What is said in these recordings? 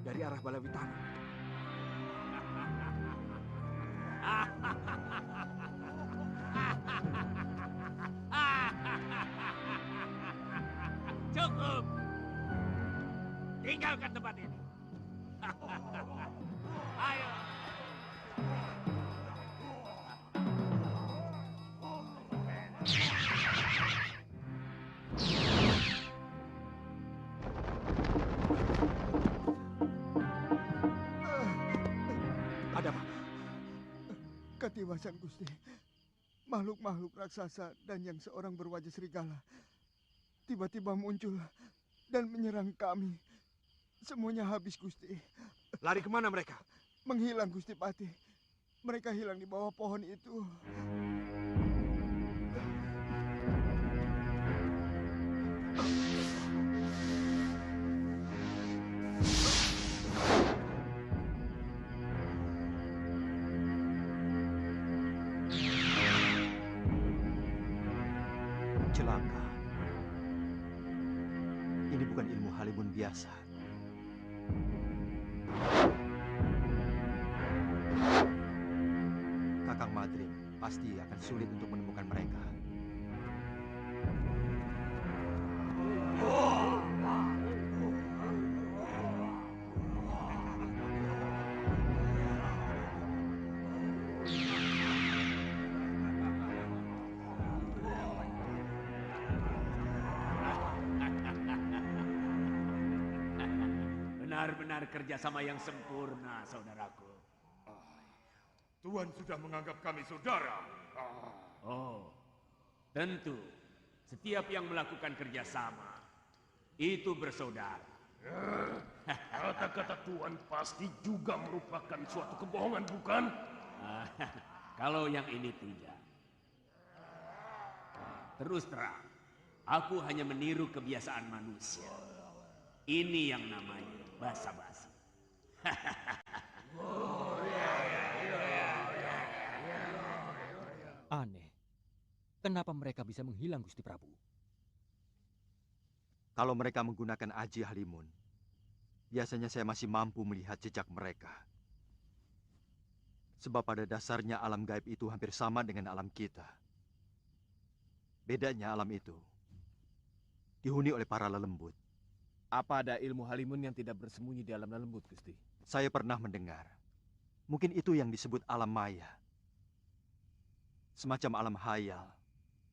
Dari arah Balawitara. Cukup. Tinggalkan tempat ini. Ayo. Ada apa? Katiwasan Gusti. Makhluk-makhluk raksasa dan yang seorang berwajah serigala tiba-tiba muncul dan menyerang kami. Semuanya habis, Gusti. Lari kemana mereka? Menghilang, Gusti Patih. Mereka hilang di bawah pohon itu. Kakang Madrim, pasti akan sulit untuk menemukan mereka. Benar-benar kerjasama yang sempurna, saudaraku. Tuan sudah menganggap kami saudara. Oh, tentu. Setiap yang melakukan kerjasama, itu bersaudara. Kata-kata Tuan pasti juga merupakan suatu kebohongan, bukan? Kalau yang ini tidak. Terus terang, aku hanya meniru kebiasaan manusia. Ini yang namanya basa-basi. Aneh. Kenapa mereka bisa menghilang, Gusti Prabu? Kalau mereka menggunakan Aji Halimun, biasanya saya masih mampu melihat jejak mereka. Sebab pada dasarnya alam gaib itu hampir sama dengan alam kita. Bedanya alam itu dihuni oleh para lelembut. Apa ada ilmu Halimun yang tidak bersembunyi di alam lembut, Gusti? Saya pernah mendengar. Mungkin itu yang disebut alam maya. Semacam alam hayal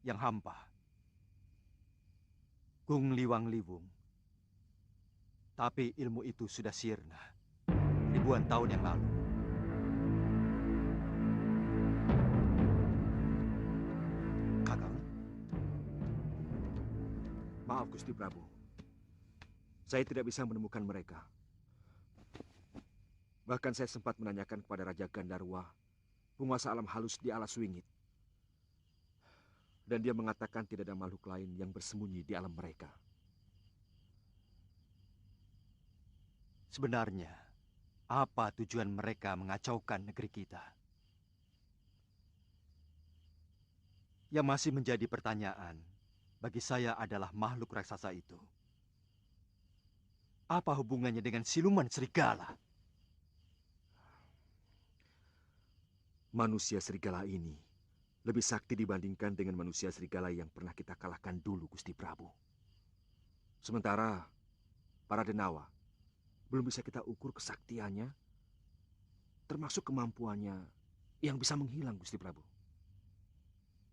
yang hampa. Gung Liwang Liwung. Tapi ilmu itu sudah sirna ribuan tahun yang lalu. Kakang. Maaf Gusti Prabu. Saya tidak bisa menemukan mereka. Bahkan saya sempat menanyakan kepada Raja Gandarwa, penguasa alam halus di alas wingit. Dan dia mengatakan tidak ada makhluk lain yang bersembunyi di alam mereka. Sebenarnya, apa tujuan mereka mengacaukan negeri kita? Yang masih menjadi pertanyaan bagi saya adalah makhluk raksasa itu. Apa hubungannya dengan siluman serigala? Manusia serigala ini lebih sakti dibandingkan dengan manusia serigala yang pernah kita kalahkan dulu, Gusti Prabu. Sementara para denawa belum bisa kita ukur kesaktiannya, termasuk kemampuannya yang bisa menghilang, Gusti Prabu.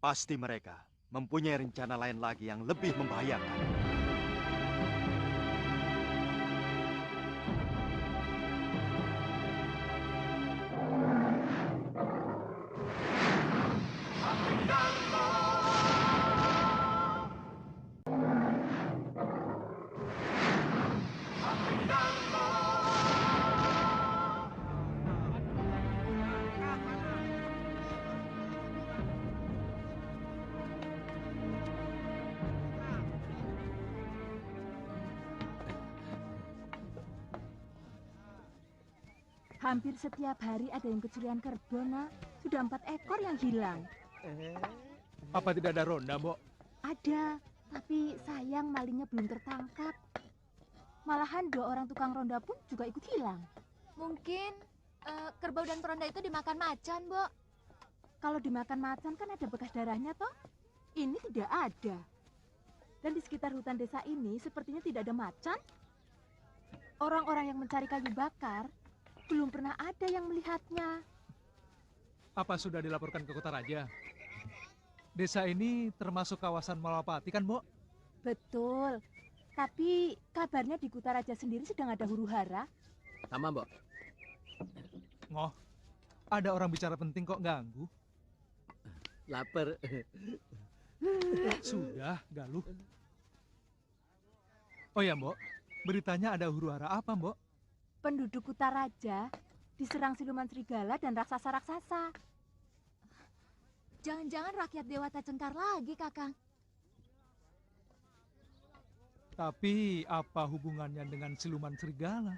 Pasti mereka mempunyai rencana lain lagi yang lebih membahayakan. Hampir setiap hari ada yang kecurian kerbau, Nak. Sudah 4 ekor yang hilang. Apa tidak ada ronda, Mbok? Ada, tapi sayang malingnya belum tertangkap. Malahan 2 orang tukang ronda pun juga ikut hilang. Mungkin kerbau dan peronda itu dimakan macan, Mbok. Kalau dimakan macan kan ada bekas darahnya, toh? Ini tidak ada. Dan di sekitar hutan desa ini sepertinya tidak ada macan. Orang-orang yang mencari kayu bakar belum pernah ada yang melihatnya. Apa sudah dilaporkan ke Kota Raja? Desa ini termasuk kawasan Malapati kan, Mbok? Betul. Tapi kabarnya di Kota Raja sendiri sedang ada huru-hara. Sama, Mbok. Ngoh, ada orang bicara penting kok ganggu? Laper. Sudah, Galuh. Oh ya, Mbok. Beritanya ada huru-hara apa, Mbok? Penduduk Kota Raja diserang siluman serigala dan raksasa-raksasa. Jangan-jangan rakyat Dewata Cengkar lagi, Kakang. Tapi apa hubungannya dengan siluman serigala?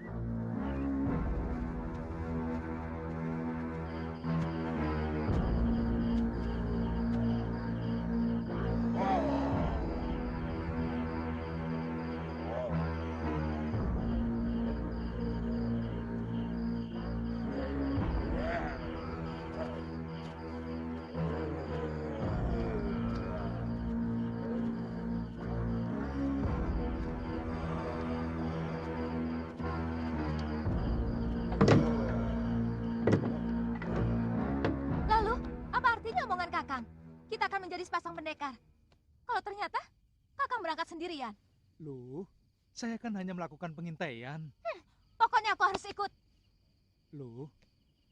kita akan menjadi sepasang pendekar. Kalau ternyata Kakang berangkat sendirian. Loh, saya kan hanya melakukan pengintaian. Pokoknya aku harus ikut. Loh,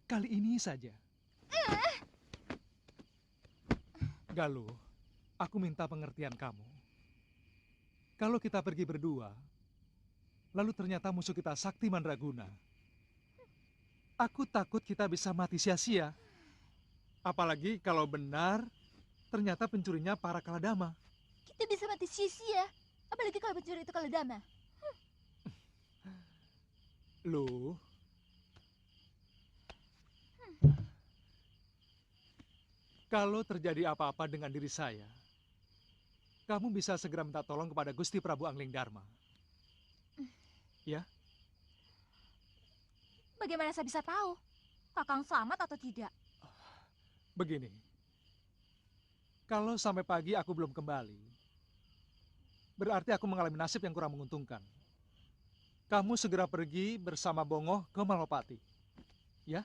kali ini saja. Galuh, aku minta pengertian kamu. Kalau kita pergi berdua, lalu ternyata musuh kita Sakti Mandraguna. Aku takut kita bisa mati sia-sia. Apalagi kalau benar, ternyata pencurinya para Kaladama. Kita bisa mati sia-sia. Apalagi kalau pencuri itu Kaladama. Loh, kalau terjadi apa-apa dengan diri saya, kamu bisa segera minta tolong kepada Gusti Prabu Angling Dharma. Ya? Bagaimana saya bisa tahu Kakang selamat atau tidak? Begini, kalau sampai pagi aku belum kembali, berarti aku mengalami nasib yang kurang menguntungkan. Kamu segera pergi bersama Bongoh ke Malopati. Ya?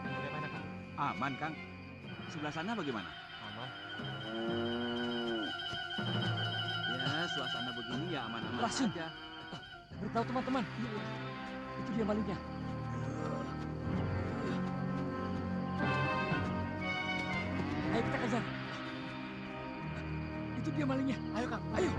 Bagaimana, Kang? Aman, Kang. Sebelah sana bagaimana? Aman. Ya, suasana begini ya aman-aman Rasul. saja. Beritahu teman-teman. Itu dia malingnya. Ayo kita kejar. Itu dia malingnya. Ayo, Kang. Ayo.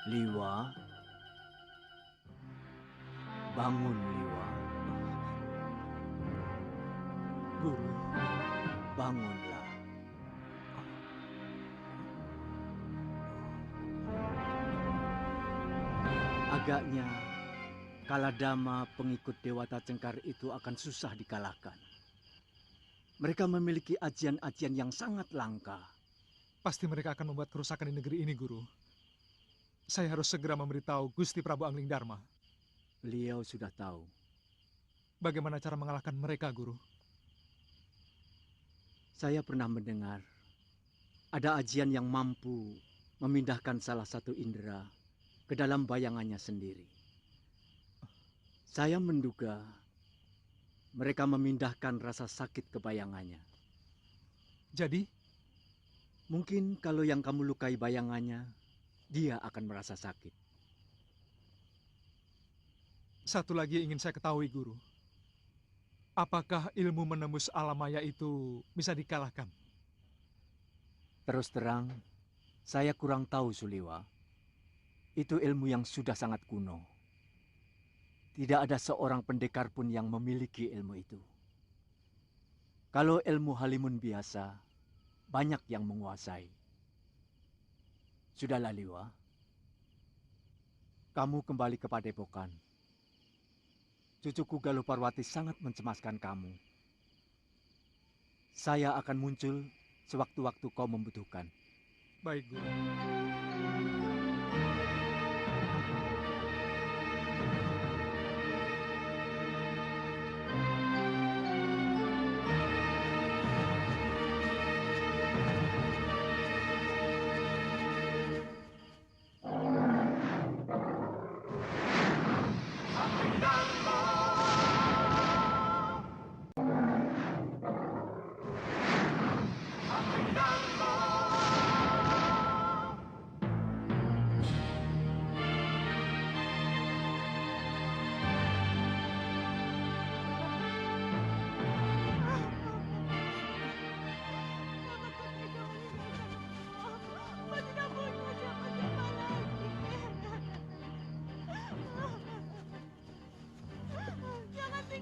Liwa, bangun Liwa. Guru, Bangunlah. Agaknya Kaladama pengikut Dewata Cengkar itu akan susah dikalahkan. Mereka memiliki ajian-ajian yang sangat langka. pasti mereka akan membuat kerusakan di negeri ini, Guru. Saya harus segera memberitahu Gusti Prabu Angling Dharma. Beliau sudah tahu. Bagaimana cara mengalahkan mereka, Guru? Saya pernah mendengar ada ajian yang mampu memindahkan salah satu indera ke dalam bayangannya sendiri. Saya menduga mereka memindahkan rasa sakit ke bayangannya. Jadi? Mungkin kalau yang kamu lukai bayangannya, dia akan merasa sakit. Satu lagi yang ingin saya ketahui, Guru. Apakah ilmu menembus alam maya itu bisa dikalahkan? Terus terang, saya kurang tahu, Suliwa. Itu ilmu yang sudah sangat kuno. Tidak ada seorang pendekar pun yang memiliki ilmu itu. Kalau ilmu halimun biasa, banyak yang menguasai. Sudahlah, Liwa. Kamu kembali ke Padepokan. Cucuku Galuh Parwati sangat mencemaskan kamu. Saya akan muncul sewaktu-waktu kau membutuhkan. Baik, Guru.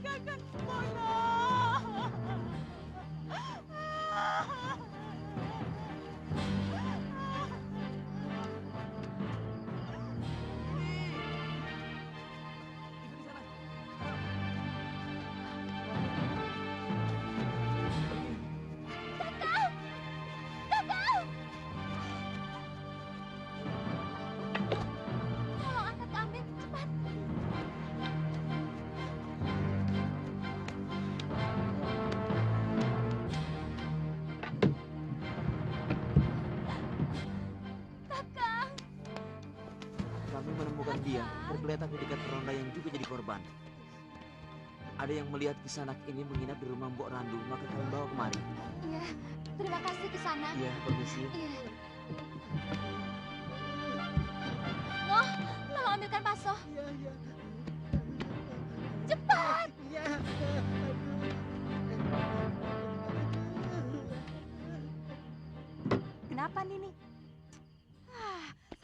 Kakang Bono. Kakang! Kakang! Tolong angkat kambing, cepat. Kakang! Kami menemukan dia tergeletak di dekat ronda yang juga jadi korban. Ada yang melihat Kisanak ini menginap di rumah Mbok Randu, maka kami bawa kemari. Iya, terima kasih Kisanak. Iya, permisi. Iya. Ngoh, tolong ambilkan paso. Iya. Cepat! Iya. Kenapa Nini?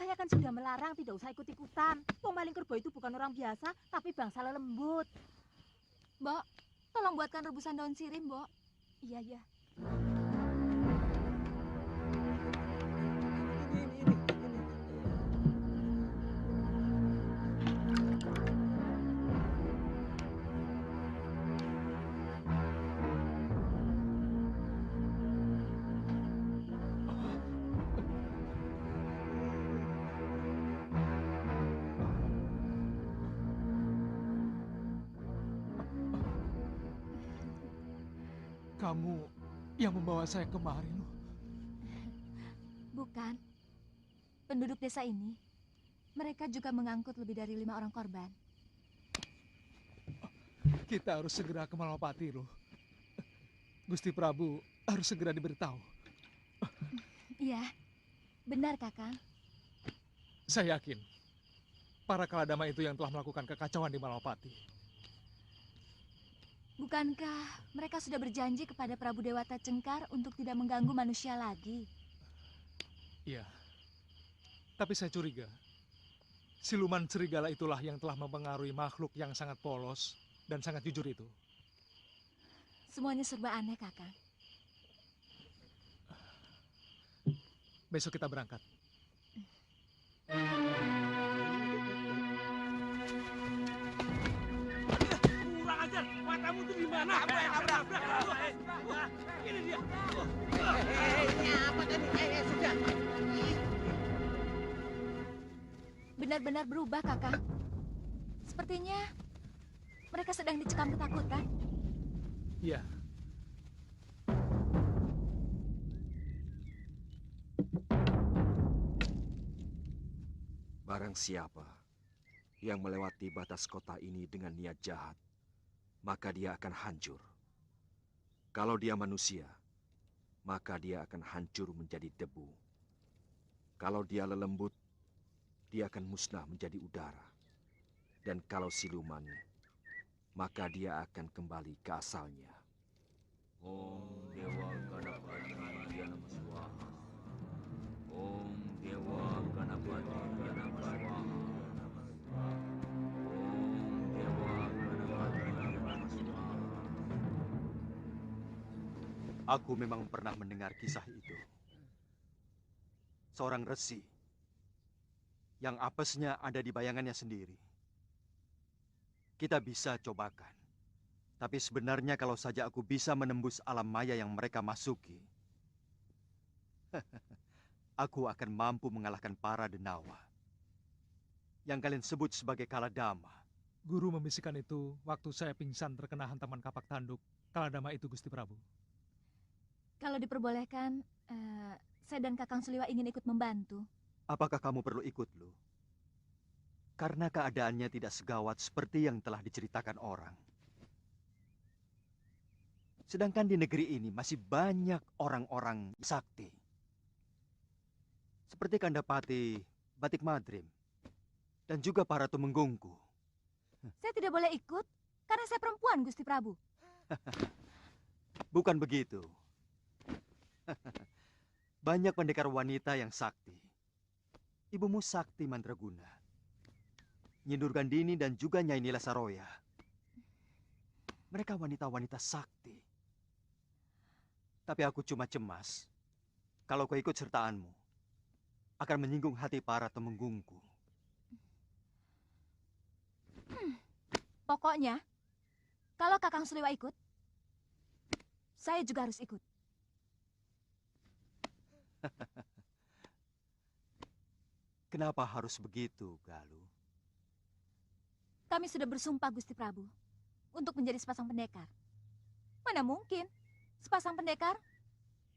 Saya kan sudah melarang tidak usah ikut-ikutan. Pemaling kerbau itu bukan orang biasa, tapi bangsa lembut. Mbok, tolong buatkan rebusan daun sirih, Mbok. Iya. Kamu yang membawa saya kemari, loh. Bukan. Penduduk desa ini, mereka juga mengangkut lebih dari 5 orang korban. Kita harus segera ke Malapati, loh. Gusti Prabu harus segera diberitahu. Iya, benar Kakang. Saya yakin para Kaladama itu yang telah melakukan kekacauan di Malapati. Bukankah mereka sudah berjanji kepada Prabu Dewata Cengkar untuk tidak mengganggu manusia lagi? Iya. Tapi saya curiga, siluman serigala itulah yang telah mempengaruhi makhluk yang sangat polos dan sangat jujur itu. Semuanya serba aneh, Kakang. Besok kita berangkat. Kurang ajar, matamu tuh di mana? Ini dia. Ini apa tadi? Sudah. Benar-benar berubah, Kakang. Sepertinya mereka sedang dicekam ketakutan. Iya. Barang siapa yang melewati batas kota ini dengan niat jahat, maka dia akan hancur. Kalau dia manusia, maka dia akan hancur menjadi debu. Kalau dia lelembut, dia akan musnah menjadi udara. Dan kalau siluman, maka dia akan kembali ke asalnya. Om Dewa Ganapati Yanama Swaha. Om Dewa Ganapati Yanama Swaha. Om Dewa Ganapati Yanama Swaha. Aku memang pernah mendengar kisah itu. Seorang resi yang apesnya ada di bayangannya sendiri. Kita bisa cobakan. Tapi sebenarnya kalau saja aku bisa menembus alam maya yang mereka masuki, aku akan mampu mengalahkan para denawa yang kalian sebut sebagai Kaladama. Guru membisikkan itu waktu saya pingsan terkena hantaman kapak tanduk Kaladama itu, Gusti Prabu. Kalau diperbolehkan, saya dan Kakang Suliwa ingin ikut membantu. Apakah kamu perlu ikut, Lu? Karena keadaannya tidak segawat seperti yang telah diceritakan orang. Sedangkan di negeri ini masih banyak orang-orang sakti. Seperti Kandapati, Batik Madrim, dan juga para Tumenggungku. Saya tidak boleh ikut karena saya perempuan, Gusti Prabu. Bukan begitu. Banyak pendekar wanita yang sakti. Ibumu Sakti Mandraguna, Nyi Durgandini dan juga Nyai Nila Saroya. Mereka wanita-wanita sakti. Tapi aku cuma cemas kalau keikut sertaanmu akan menyinggung hati para temenggungku. Pokoknya, kalau Kakang Suliwa ikut, saya juga harus ikut. Kenapa harus begitu, Galuh? Kami sudah bersumpah, Gusti Prabu, untuk menjadi sepasang pendekar. Mana mungkin sepasang pendekar,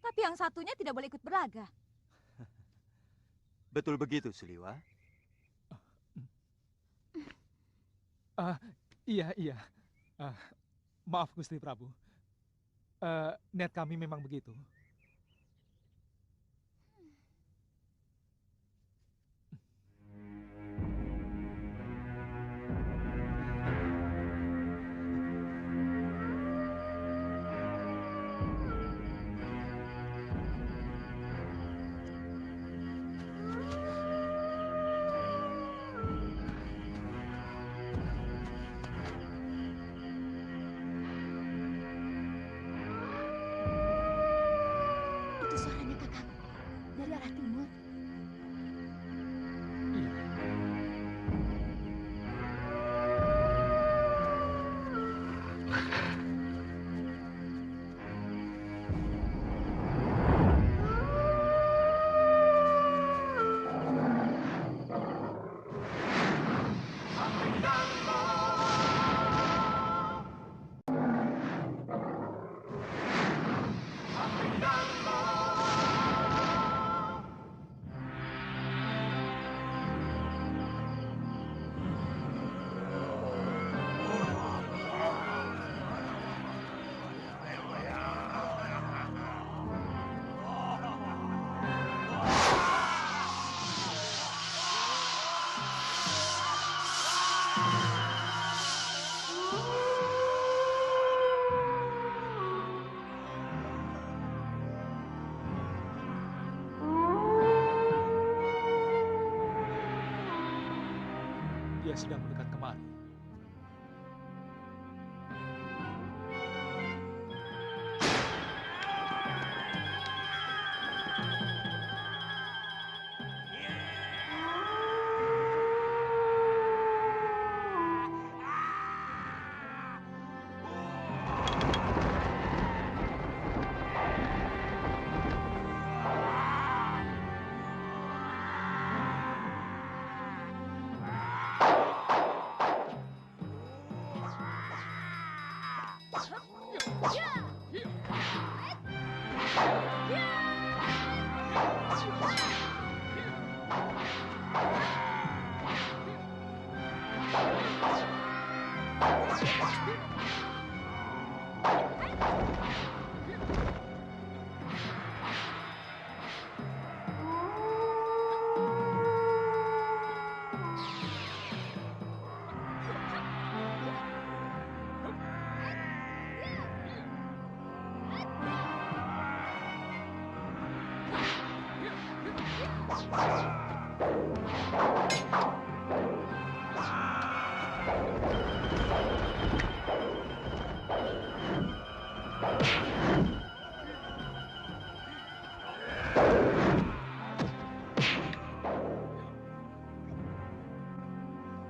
tapi yang satunya tidak boleh ikut berlaga. Betul begitu, Suliwa? Iya. Maaf, Gusti Prabu. Niat kami memang begitu. Itu suaranya Kakang dari arah timur. Dia sedang mendekat kemari.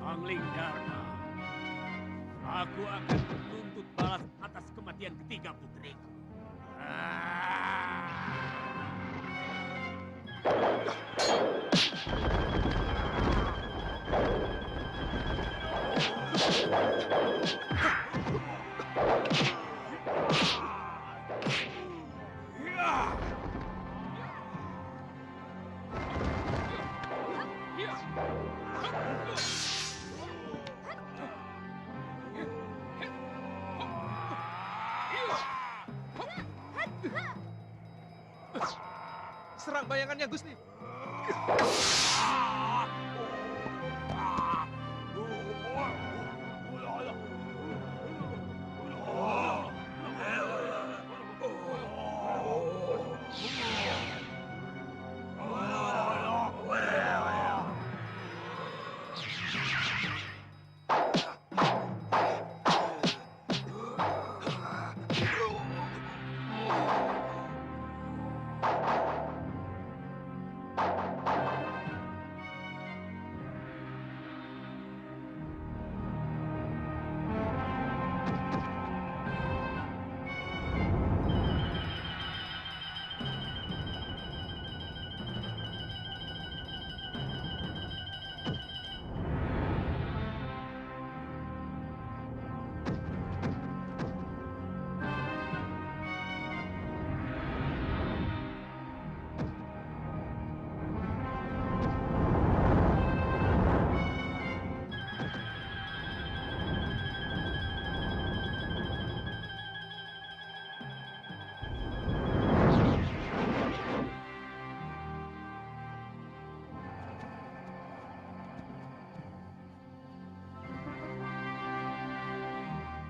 Angling Dharma, aku akan menuntut balas atas kematian ketiga putriku. Serang bayangannya, Gusti.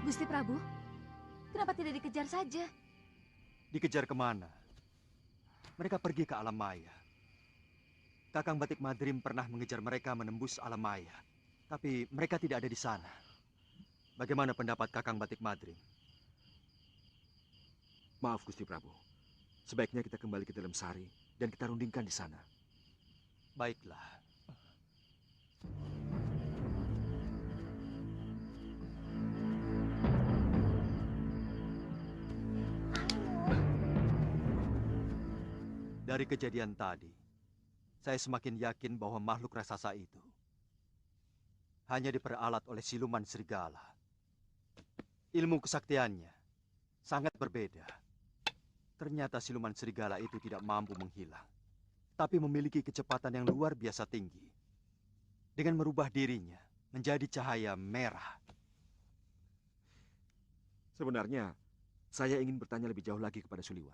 Gusti Prabu, kenapa tidak dikejar saja? Dikejar kemana? Mereka pergi ke alam maya. Kakang Batik Madrim pernah mengejar mereka menembus alam maya. Tapi mereka tidak ada di sana. Bagaimana pendapat Kakang Batik Madrim? Maaf Gusti Prabu. Sebaiknya kita kembali ke dalam sari dan kita rundingkan di sana. Baiklah. Dari kejadian tadi, saya semakin yakin bahwa makhluk raksasa itu hanya diperalat oleh siluman serigala. Ilmu kesaktiannya sangat berbeda. Ternyata siluman serigala itu tidak mampu menghilang, tapi memiliki kecepatan yang luar biasa tinggi. Dengan merubah dirinya menjadi cahaya merah. Sebenarnya, saya ingin bertanya lebih jauh lagi kepada Suliwa.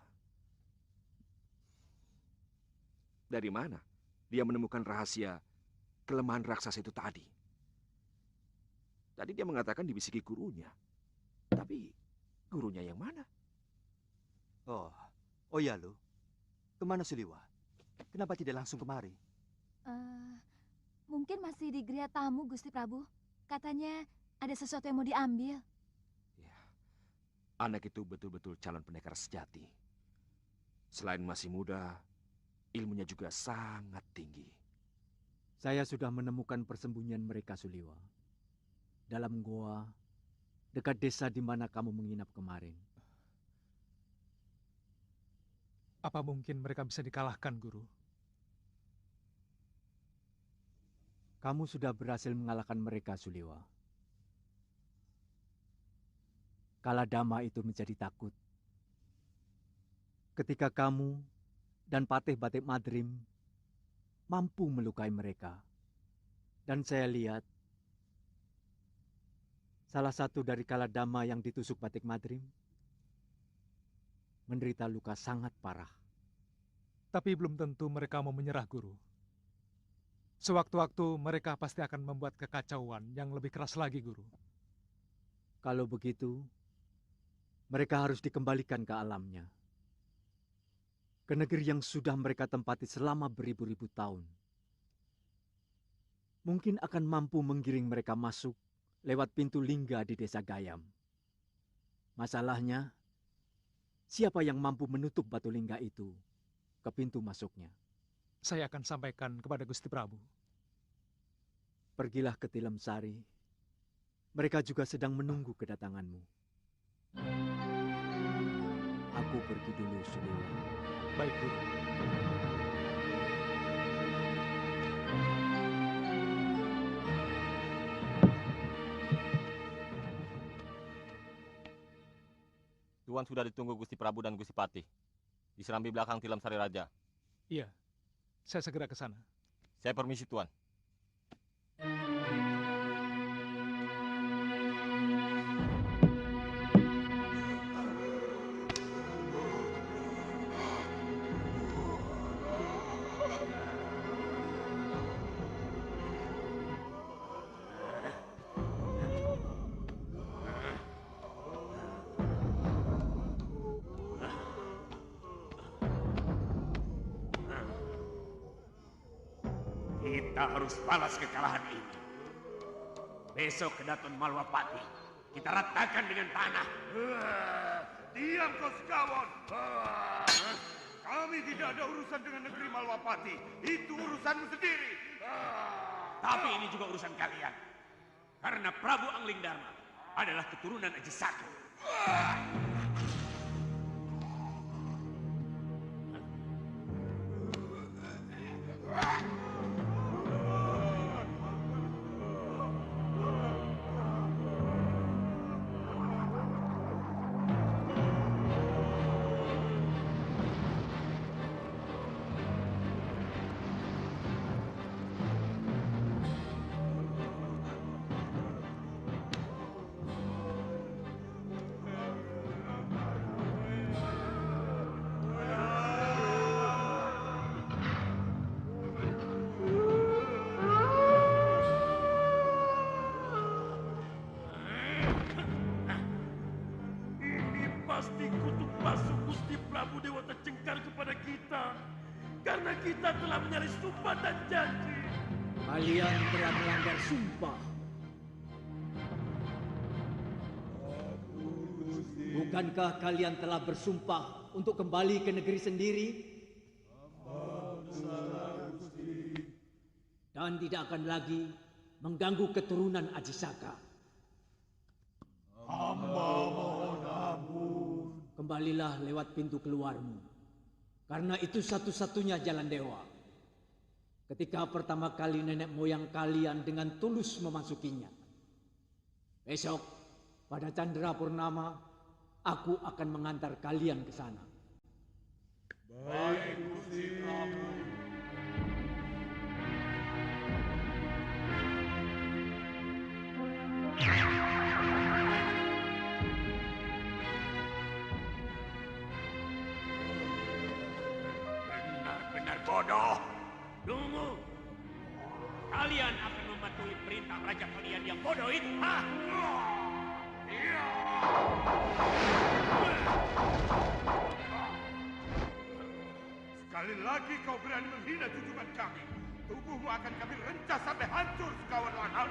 Dari mana dia menemukan rahasia kelemahan raksasa itu tadi? Tadi dia mengatakan dibisiki gurunya. Tapi gurunya yang mana? Oh ya lo. Kemana Suliwa? Kenapa tidak langsung kemari? Mungkin masih di geria tamu, Gusti Prabu. Katanya ada sesuatu yang mau diambil. Ya, anak itu betul-betul calon pendekar sejati. Selain masih muda, ilmunya juga sangat tinggi. Saya sudah menemukan persembunyian mereka, Suliwa. Dalam goa, dekat desa di mana kamu menginap kemarin. Apa mungkin mereka bisa dikalahkan, Guru? Kamu sudah berhasil mengalahkan mereka, Suliwa. Kaladama itu menjadi takut. Ketika kamu dan Patih Batik Madrim mampu melukai mereka. Dan saya lihat salah satu dari Kaladama yang ditusuk Batik Madrim menderita luka sangat parah. Tapi belum tentu mereka mau menyerah, Guru. Sewaktu-waktu mereka pasti akan membuat kekacauan yang lebih keras lagi, Guru. Kalau begitu, mereka harus dikembalikan ke alamnya. Ke negeri yang sudah mereka tempati selama beribu-ribu tahun. Mungkin akan mampu menggiring mereka masuk lewat pintu lingga di desa Gayam. Masalahnya, siapa yang mampu menutup batu lingga itu ke pintu masuknya? Saya akan sampaikan kepada Gusti Prabu. Pergilah ke Tilem Sari. Mereka juga sedang menunggu kedatanganmu. Aku pergi dulu, Suliwa. Baik, Guru. Tuan sudah ditunggu Gusti Prabu dan Gusti Patih. Di serambi belakang Tilem Sari Raja. Iya, saya segera ke sana. Saya permisi, Tuan. Kita harus balas kekalahan ini. Besok ke Daton Malwapati, kita ratakan dengan tanah. Diam kau sekawon. Kami tidak ada urusan dengan negeri Malwapati. Itu urusanmu sendiri. Tapi ini juga urusan kalian. Karena Prabu Angling Dharma adalah keturunan Aji Saka. pasti kutuk basuh Gusti Prabu Dewata Cengkar kepada kita. Karena kita telah menyalahi sumpah dan janji. Kalian telah melanggar sumpah. Bukankah kalian telah bersumpah untuk kembali ke negeri sendiri? Dan tidak akan lagi mengganggu keturunan Aji Saka. Hamba mohon ampun. Kembalilah lewat pintu keluarmu. Karena itu satu-satunya jalan dewa. Ketika pertama kali nenek moyang kalian dengan tulus memasukinya. Besok, pada Candra Purnama, aku akan mengantar kalian ke sana. Baik, Gusti Prabu. Benar-benar bodoh. Tunggu. Kalian akan mematuhi perintah raja kalian yang bodoh itu, ha? Sekali lagi kau berani menghina junjungan kami. Tubuhmu akan kami rencah sampai hancur sekawan lahat.